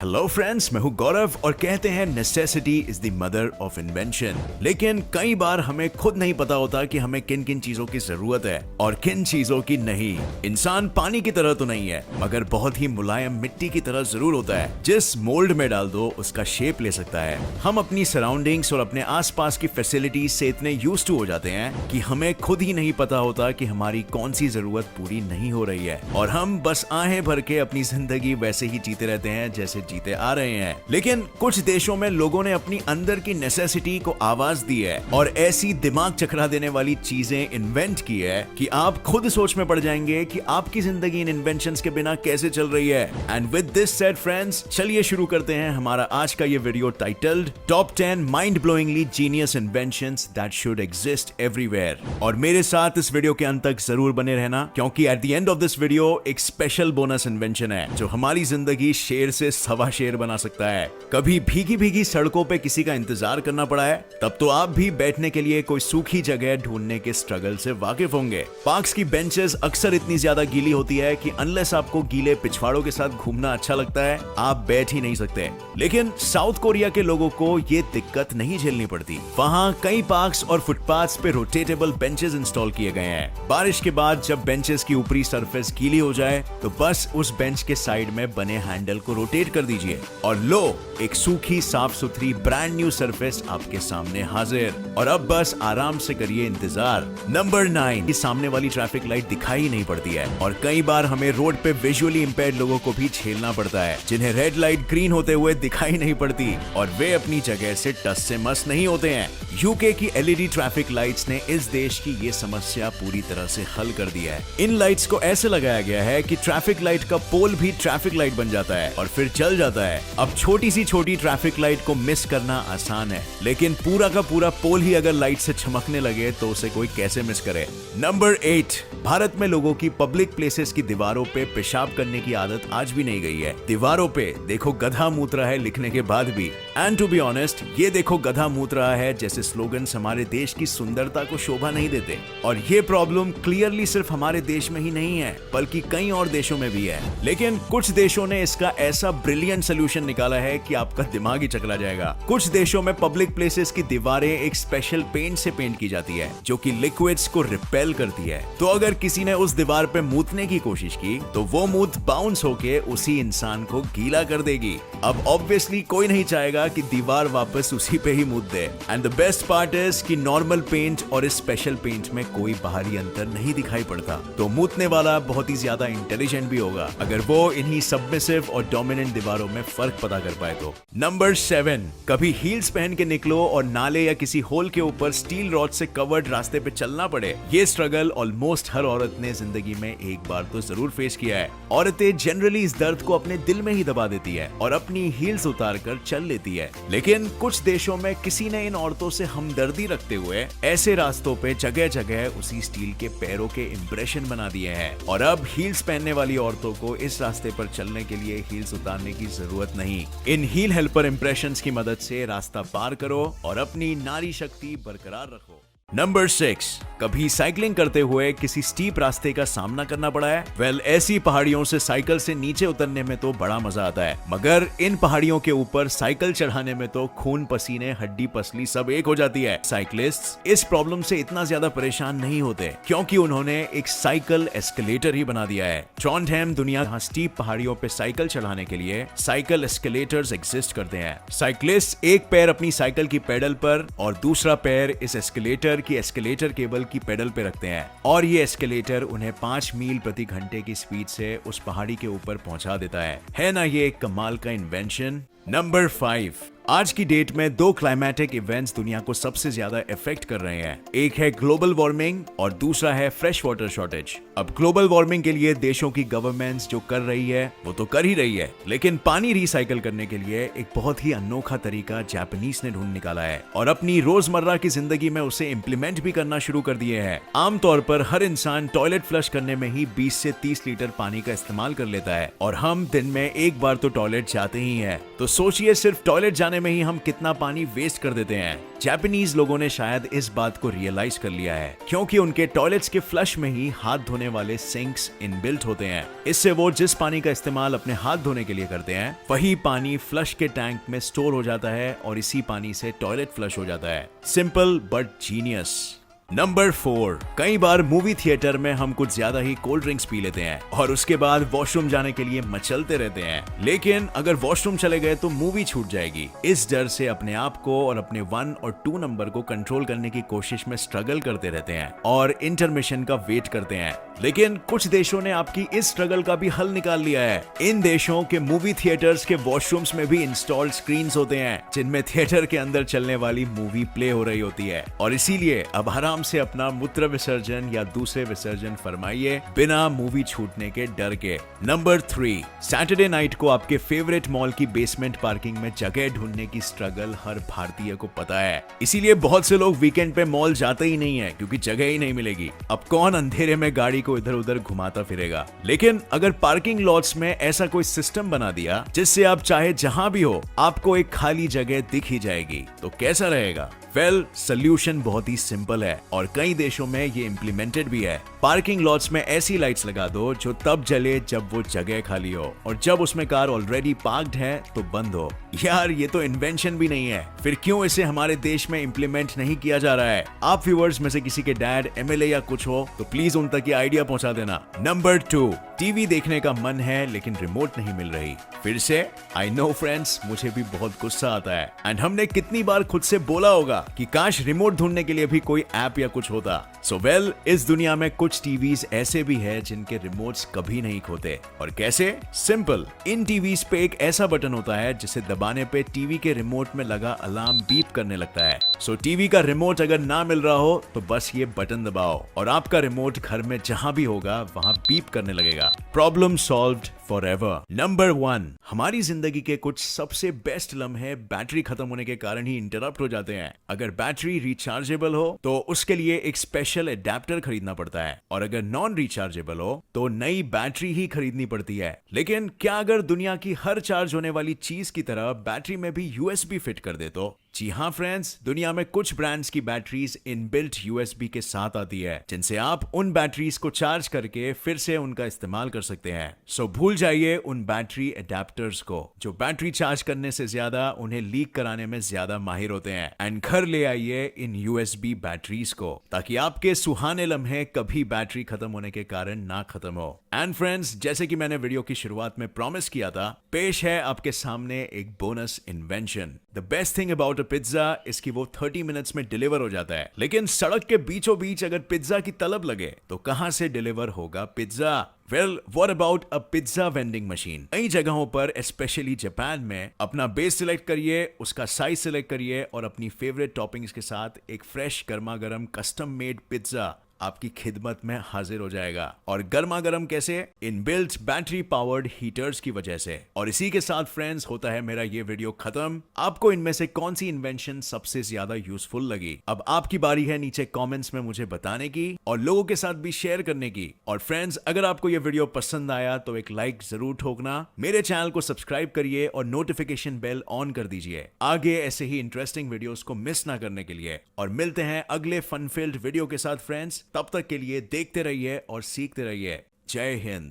Hello friends, मैं हूं गौरव और कहते हैं necessity is the mother of invention. लेकिन कई बार हमें खुद नहीं पता होता कि हमें किन किन चीजों की जरूरत है और किन चीजों की नहीं। इंसान पानी की तरह तो नहीं है, मगर बहुत ही मुलायम मिट्टी की तरह जरूर होता है। जिस मोल्ड में डाल दो उसका शेप ले सकता है। हम अपनी सराउंडिंग्स और अपने आसपास की फैसिलिटीज से इतने यूज टू हो जाते हैं कि हमें खुद ही नहीं पता होता कि हमारी कौन सी जरूरत पूरी नहीं हो रही है, और हम बस आहें भर के अपनी जिंदगी वैसे ही जीते रहते हैं जैसे जीते आ रहे हैं। लेकिन कुछ देशों में लोगों ने अपनी अंदर की नेसेसिटी को आवाज दी है और ऐसी दिमाग चकरा देने वाली चीजें इन्वेंट की है कि आप खुद सोच में पड़ जाएंगे कि आपकी जिंदगी इन इन्वेंशंस के बिना कैसे चल रही है। And with this said friends, चलिए शुरू करते हैं हमारा आज का ये video titled top 10 mind blowingly genius inventions that should exist everywhere. और मेरे साथ इस वीडियो के अंत तक जरूर बने रहना, क्योंकि at the end of this video एक स्पेशल बोनस इन्वेंशन है जो हमारी जिंदगी शेर से सवा शेर बना सकता है। कभी भीगी भीगी सड़कों पे किसी का इंतजार करना पड़ा है? तब तो आप भी बैठने के लिए कोई सूखी जगह ढूंढने के स्ट्रगल से वाकिफ होंगे। पार्क्स की बेंचेस अक्सर इतनी ज्यादा गीली होती है कि अनलेस आपको गीले पिछवाड़ों के साथ घूमना अच्छा लगता है, आप बैठ ही नहीं सकते। लेकिन साउथ कोरिया के लोगों को ये दिक्कत नहीं झेलनी पड़ती। वहां कई पार्क्स और फुटपाथ्स पे रोटेटेबल बेंचेस इंस्टॉल किए गए हैं। बारिश के बाद जब बेंचेस की ऊपरी सरफेस गीली हो जाए तो बस उस बेंच के साइड में बने हैंडल को रोटेट कर दीजिए और लो, एक सूखी साफ सुथरी ब्रांड न्यू सरफेस आपके सामने हाजिर। और अब बस आराम से करिए इंतजार। नंबर 9, सामने वाली ट्रैफिक लाइट दिखाई नहीं पड़ती है और कई बार हमें रोड पे विजुअली इंपेयर्ड लोगों को भी झेलना पड़ता है, जिन्हें रेड लाइट ग्रीन होते हुए दिखाई नहीं पड़ती और वे अपनी जगह से टस से मस नहीं होते हैं। यूके की एलईडी ट्रैफिक लाइट्स ने इस देश की ये समस्या पूरी तरह से हल कर दिया है। इन लाइट्स को ऐसे लगाया गया है कि ट्रैफिक लाइट का पोल भी ट्रैफिक लाइट बन जाता है और फिर चल जाता है। अब छोटी सी छोटी ट्रैफिक लाइट को मिस करना आसान है, लेकिन पूरा का पूरा पोल ही अगर लाइट से चमकने लगे तो उसे कोई कैसे मिस करे। नंबर 8, भारत में लोगों की पब्लिक प्लेसेस की दीवारों पे पेशाब करने की आदत आज भी नहीं गई है। दीवारों पे देखो गधा मूत रहा है लिखने के बाद भी। एंड टू बी ऑनेस्ट, ये देखो गधा मूत रहा है जैसे स्लोगन्स हमारे देश की सुंदरता को शोभा नहीं देते। और ये प्रॉब्लम क्लियरली सिर्फ हमारे देश में ही नहीं है, बल्कि कई और देशों में भी है। लेकिन कुछ देशों ने इसका ऐसा ब्रिलियंट सोल्यूशन निकाला है कि आपका दिमाग ही चकरा जाएगा। कुछ देशों में पब्लिक प्लेसेस की दीवारें एक स्पेशल पेंट से पेंट की जाती है जो कि लिक्विड्स को रिपेल करती है। तो अगर किसी ने उस दीवार पे मूतने की कोशिश की तो वो मूत बाउंस होके उसी इंसान को गीला कर देगी। अब ऑब्वियसली कोई नहीं चाहेगा कि दीवार वापस उसी पे ही मूत दे। And the best part is कि नॉर्मल पेंट और इस स्पेशल पेंट में कोई बाहरी अंतर नहीं दिखाई पड़ता। तो मूतने वाला बहुत ही ज्यादा इंटेलिजेंट भी होगा अगर वो इन्हीं सबमिसिव और डोमिनेंट दीवारों में फर्क पता कर पाए तो। नंबर 7, कभी हील्स पहन के निकलो और नाले या किसी होल के ऊपर स्टील रॉड से कवर्ड रास्ते पे चलना पड़े। ये स्ट्रगल ऑलमोस्ट हर औरत ने जिंदगी में एक बार तो जरूर फेस किया है। औरतें जनरली इस दर्द को अपने दिल में ही दबा देती है और अपनी हील्स उतार कर चल लेती है। लेकिन कुछ देशों में किसी ने इन औरतों से हमदर्दी रखते हुए ऐसे रास्तों पे जगह जगह उसी स्टील के पैरों के इंप्रेशन बना दिए हैं और अब हील्स पहनने वाली औरतों को इस रास्ते पर चलने के लिए हील्स उतारने की जरूरत नहीं। इन हील हेल्पर इंप्रेशंस की मदद से रास्ता पार करो और अपनी नारी शक्ति बरकरार रखो। नंबर 6, कभी साइकिलिंग करते हुए किसी स्टीप रास्ते का सामना करना पड़ा है? वेल, ऐसी पहाड़ियों से साइकिल से नीचे उतरने में तो बड़ा मजा आता है, मगर इन पहाड़ियों के ऊपर साइकिल चढ़ाने में तो खून पसीने हड्डी पसली सब एक हो जाती है। साइकिलिस्ट्स इस प्रॉब्लम से इतना ज्यादा परेशान नहीं होते क्योंकि उन्होंने एक साइकिल एस्केलेटर ही बना दिया है। ट्रॉन्डहेम दुनिया जहां स्टीप पहाड़ियों पे साइकिल चढ़ाने के लिए साइकिल एस्केलेटर्स एग्जिस्ट करते हैं। साइकिलिस्ट एक पैर अपनी साइकिल की पेडल पर और दूसरा पैर इस एस्केलेटर की एस्केलेटर केबल की पेडल पे रखते हैं और ये एस्केलेटर उन्हें 5 मील प्रति घंटे की स्पीड से उस पहाड़ी के ऊपर पहुंचा देता है ना ये एक कमाल का इन्वेंशन। नंबर 5, आज की डेट में 2 क्लाइमेटिक इवेंट्स दुनिया को सबसे ज्यादा इफेक्ट कर रहे हैं। एक है ग्लोबल वार्मिंग और दूसरा है फ्रेश वाटर शॉर्टेज। अब ग्लोबल वार्मिंग के लिए देशों की गवर्नमेंट्स जो कर रही है वो तो कर ही रही है, लेकिन पानी रिसाइकल करने के लिए एक बहुत ही अनोखा तरीका जापानीज ने ढूंढ निकाला है और अपनी रोजमर्रा की जिंदगी में उसे इम्प्लीमेंट भी करना शुरू कर दिए हैं। आमतौर पर हर इंसान टॉयलेट फ्लश करने में ही 20 से 30 लीटर पानी का इस्तेमाल कर लेता है और हम दिन में एक बार तो टॉयलेट जाते ही हैं। तो सोचिए सिर्फ टॉयलेट जाने में ही हम कितना पानी वेस्ट कर देते हैं। जापानीज लोगों ने शायद इस बात को रियलाइज कर लिया है क्योंकि उनके टॉयलेट्स के फ्लश में ही हाथ धोने वाले सिंक्स इनबिल्ट होते हैं। इससे वो जिस पानी का इस्तेमाल अपने हाथ धोने के लिए करते हैं वही पानी फ्लश के टैंक में स्टोर हो जाता है और इसी पानी से टॉयलेट फ्लश हो जाता है। Simple but genius. नंबर 4, कई बार मूवी थिएटर में हम कुछ ज्यादा ही कोल्ड ड्रिंक्स पी लेते हैं और उसके बाद वॉशरूम जाने के लिए मचलते रहते हैं, लेकिन अगर वॉशरूम चले गए तो मूवी छूट जाएगी। इस डर से अपने आप को और अपने 1 और 2 नंबर को कंट्रोल करने की कोशिश में स्ट्रगल करते रहते हैं और इंटरमिशन का वेट करते हैं। लेकिन कुछ देशों ने आपकी इस स्ट्रगल का भी हल निकाल लिया है। इन देशों के मूवी थिएटर्स के वॉशरूम्स में भी इंस्टॉल्ड स्क्रीन्स होते हैं जिनमें थिएटर के अंदर चलने वाली मूवी प्ले हो रही होती है और इसीलिए अब आराम से अपना मूत्र विसर्जन या दूसरे विसर्जन फरमाइए बिना मूवी छूटने के डर के। नंबर 3, सैटरडे नाइट को आपके फेवरेट मॉल की बेसमेंट पार्किंग में जगह ढूंढने की स्ट्रगल हर भारतीय को पता है। इसीलिए बहुत से लोग वीकेंड पे मॉल जाते ही नहीं है क्योंकि जगह ही नहीं मिलेगी। अब कौन अंधेरे में गाड़ी को इधर उधर घुमाता फिरेगा। लेकिन अगर पार्किंग लॉट्स में ऐसा कोई सिस्टम बना दिया जिससे आप चाहे जहां भी हो आपको एक खाली जगह दिख ही जाएगी तो कैसा रहेगा? वेल, सॉल्यूशन बहुत ही सिंपल है और कई देशों में ये इम्प्लीमेंटेड भी है। पार्किंग लॉट्स में ऐसी लाइट्स लगा दो जो तब जले जब वो जगह खाली हो और जब उसमें कार ऑलरेडी पार्क्ड है तो बंद हो। यार ये तो इन्वेंशन भी नहीं है, फिर क्यों इसे हमारे देश में इम्प्लीमेंट नहीं किया जा रहा है? आप व्यूअर्स में से किसी के डैड एमएलए या कुछ हो तो प्लीज उन तक ये आइडिया पहुंचा देना। नंबर 2, टीवी देखने का मन है लेकिन रिमोट नहीं मिल रही। फिर से आई नो फ्रेंड्स, मुझे भी बहुत गुस्सा आता है एंड हमने कितनी बार खुद से बोला होगा कि काश रिमोट ढूंढने के लिए भी कोई ऐप या कुछ होता। सो वेल, इस दुनिया में कुछ टीवीज ऐसे भी है जिनके रिमोट्स कभी नहीं खोते। और कैसे? सिंपल, इन टीवीज पे एक ऐसा बटन होता है जिसे दबाने पे टीवी के रिमोट में लगा अलार्म बीप करने लगता है। सो टीवी का रिमोट अगर ना मिल रहा हो तो बस ये बटन दबाओ और आपका रिमोट घर में जहां भी होगा वहां बीप करने लगेगा। Problem solved forever. नंबर 1, हमारी जिंदगी के कुछ सबसे बेस्ट लम्हे बैटरी खत्म होने के कारण ही इंटरप्ट हो जाते हैं। अगर बैटरी रिचार्जेबल हो तो उसके लिए एक स्पेशल एडेप्टर खरीदना पड़ता है और अगर नॉन रिचार्जेबल हो तो नई बैटरी ही खरीदनी पड़ती है। लेकिन क्या अगर दुनिया की हर चार्ज होने वाली चीज की तरह बैटरी में भी यूएसबी फिट कर दे तो? जी हाँ फ्रेंड्स, दुनिया में कुछ ब्रांड्स की बैटरीज इनबिल्ट यूएसबी के साथ आती है जिनसे आप उन बैटरीज को चार्ज करके फिर से उनका इस्तेमाल कर सकते हैं। सो भूल जाइए उन बैटरी एडेप्टर्स को जो बैटरी चार्ज करने से ज्यादा उन्हें लीक कराने में ज्यादा माहिर होते हैं एंड घर ले आइए इन यूएसबी बैटरीज को ताकि आपके सुहाने लम्हे कभी बैटरी खत्म होने के कारण ना खत्म हो। एंड फ्रेंड्स, जैसे कि मैंने वीडियो की शुरुआत में प्रॉमिस किया था, पेश है आपके सामने एक bonus invention. The best thing about pizza इसकी वो 30 मिनट्स में डिलीवर हो जाता है, लेकिन सड़क के बीचों बीच अगर पिज्जा की तलब लगे तो कहां से डिलीवर होगा pizza? Well, what about a pizza vending machine? कई जगहों पर स्पेशली जापान में अपना बेस सिलेक्ट करिए, उसका साइज सिलेक्ट करिए और अपनी फेवरेट टॉपिंग्स के साथ एक फ्रेश गर्मा गर्म कस्टम मेड पिज्जा आपकी खिदमत में हाजिर हो जाएगा। और गर्मा गर्म कैसे? इनबिल्ट बैटरी पावर्ड हीटर्स की वजह से। और इसी के साथ फ्रेंड्स होता है मेरा ये वीडियो खत्म। आपको इनमें से कौन सी इन्वेंशन सबसे ज्यादा यूजफुल लगी? अब आपकी बारी है नीचे कमेंट्स में मुझे बताने की और लोगों के साथ भी शेयर करने की। और फ्रेंड्स, अगर आपको ये वीडियो पसंद आया तो एक लाइक जरूर ठोकना, मेरे चैनल को सब्सक्राइब करिए और नोटिफिकेशन बेल ऑन कर दीजिए आगे ऐसे ही इंटरेस्टिंग वीडियोस को मिस ना करने के लिए। और मिलते हैं अगले फन फिल्ड वीडियो के साथ फ्रेंड्स। तब तक के लिए देखते रहिए और सीखते रहिए। जय हिंद।